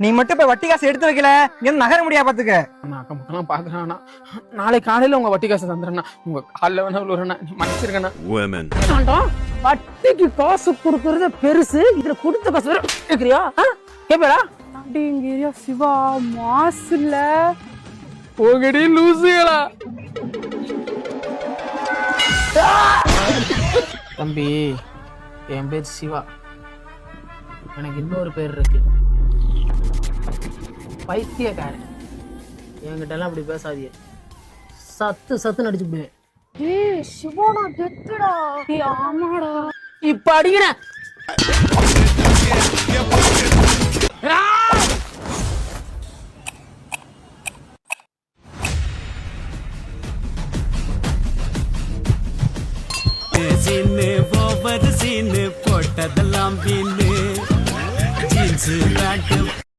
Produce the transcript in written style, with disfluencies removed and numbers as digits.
நீ மட்டும் இப்ப வட்டி காசு எடுத்து வைக்கல நீ நகர முடியா பாத்துக்க. நான் அக்கம் பக்கம் பாக்குறேன்னா நாளைக்கு காலையில உங்க வட்டி காசு தந்துடுறேன்னா உங்க காலில் வேணா விழுறேன்னா மன்னிச்சிருக்கேண்ணா. வட்டிக்கு காசு கொடுக்கறது பெருசு, இதுல கொடுத்த காசு கேக்குறியா? கேப்படா அப்படிங்கிறியா சிவா? மாசுல போகடி லூசுகளா. தம்பி என் பேர் சிவா, எனக்கு இன்னொரு பேர் இருக்கு பைத்தியக்காரன். என்கிட்ட எல்லாம் அப்படி பேசாதீங்க, சத்து நடிச்சு விடுவேன். ஏய் சிவா நான் கெத்துடா. ஏய் ஆமாடா. இப்ப அடிக்கிறேன். சீனு ஓவர் சீனு போட்டதெல்லாம் வீணு ஜீன்ஸ் பேண்ட்